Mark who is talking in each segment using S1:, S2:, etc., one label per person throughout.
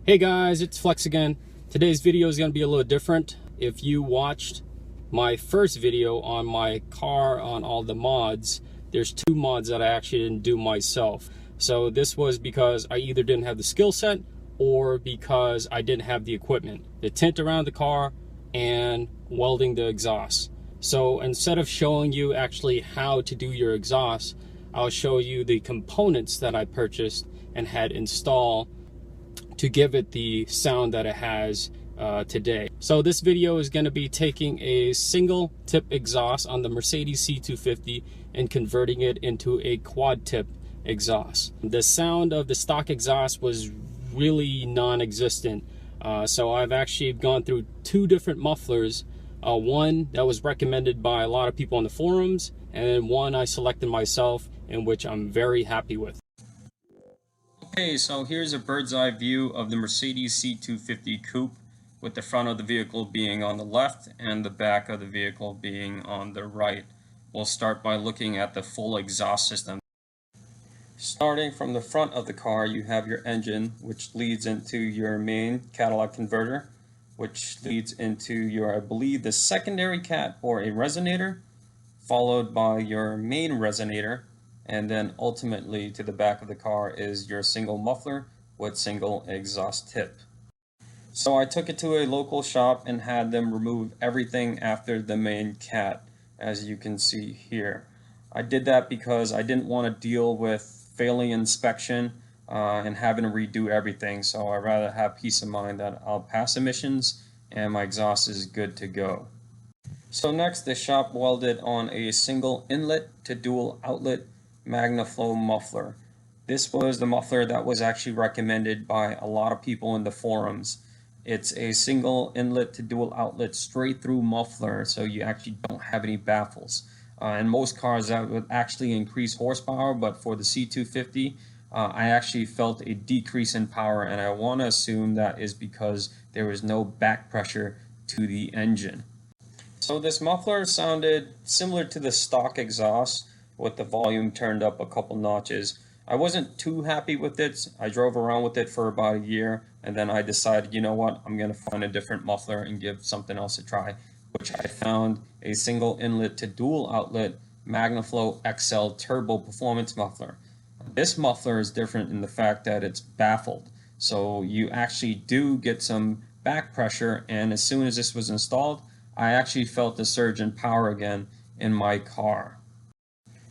S1: Hey guys, it's Flex again. Today's video is going to be a little different. If you watched my first video on my car on all the mods, there's two mods that I actually didn't do myself. So this was because I either didn't have the skill set or because I didn't have the equipment. The tint around the car and welding the exhaust. So instead of showing you actually how to do your exhaust, I'll show you the components that I purchased and had installed to give it the sound that it has today. So this video is going to be taking a single tip exhaust on the Mercedes C250 and converting it into a quad tip exhaust. The sound of the stock exhaust was really non-existent. So I've actually gone through two different mufflers. One that was recommended by a lot of people on the forums, and then one I selected myself, in which I'm very happy with. Okay, so here's a bird's eye view of the Mercedes C250 coupe, with the front of the vehicle being on the left and the back of the vehicle being on the right. We'll start by looking at the full exhaust system. Starting from the front of the car, you have your engine, which leads into your main catalytic converter, which leads into your, I believe, the secondary cat or a resonator, followed by your main resonator, and then ultimately to the back of the car is your single muffler with single exhaust tip. So I took it to a local shop and had them remove everything after the main cat, as you can see here. I did that because I didn't want to deal with failing inspection and having to redo everything, so I'd rather have peace of mind that I'll pass emissions and my exhaust is good to go. So next, the shop welded on a single inlet to dual outlet Magnaflow muffler. This was the muffler that was actually recommended by a lot of people in the forums. It's a single inlet to dual outlet straight through muffler, so you actually don't have any baffles. In most cars that would actually increase horsepower, but for the C250 I actually felt a decrease in power, and I want to assume that is because there was no back pressure to the engine. So this muffler sounded similar to the stock exhaust, with the volume turned up a couple notches. I wasn't too happy with it. I drove around with it for about a year, and then I decided, you know what, I'm going to find a different muffler and give something else a try, which I found a single inlet to dual outlet Magnaflow XL Turbo Performance Muffler. This muffler is different in the fact that it's baffled, so you actually do get some back pressure, and as soon as this was installed, I actually felt the surge in power again in my car.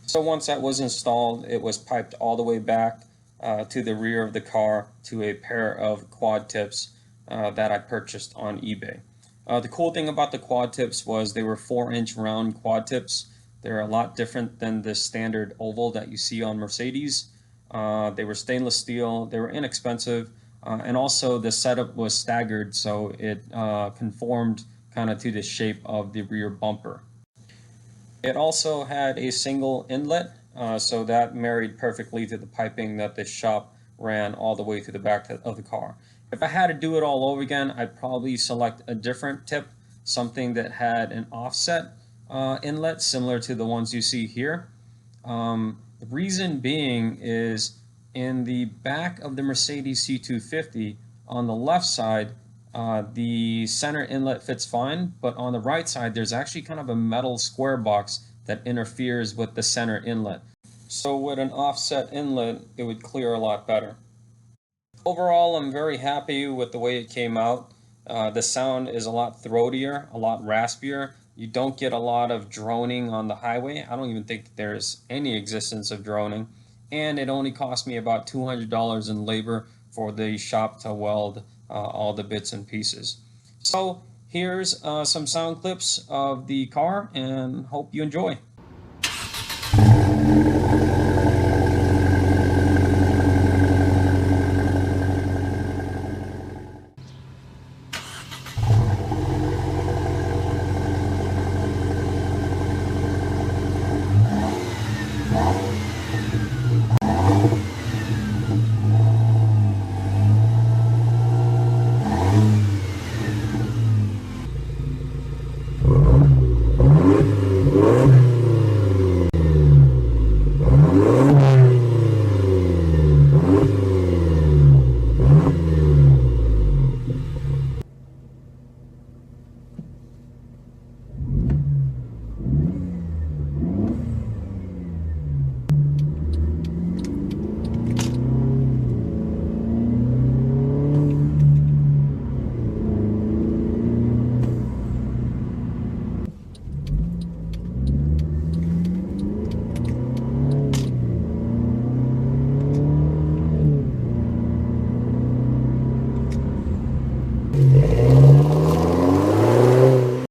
S1: So once that was installed, it was piped all the way back to the rear of the car to a pair of quad tips that I purchased on eBay. The cool thing about the quad tips was they were 4-inch round quad tips. They're a lot different than the standard oval that you see on Mercedes. They were stainless steel, they were inexpensive, and also the setup was staggered, so it conformed kind of to the shape of the rear bumper. It also had a single inlet, so that married perfectly to the piping that the shop ran all the way to the back of the car. If I had to do it all over again, I'd probably select a different tip, something that had an offset inlet similar to the ones you see here. The reason being is in the back of the Mercedes C250 on the left side, the center inlet fits fine, but on the right side there's actually kind of a metal square box that interferes with the center inlet. So with an offset inlet, it would clear a lot better. Overall, I'm very happy with the way it came out. The sound is a lot throatier, a lot raspier. You don't get a lot of droning on the highway. I don't even think there's any existence of droning. And it only cost me about $200 in labor for the shop to weld all the bits and pieces. So here's some sound clips of the car, and hope you enjoy.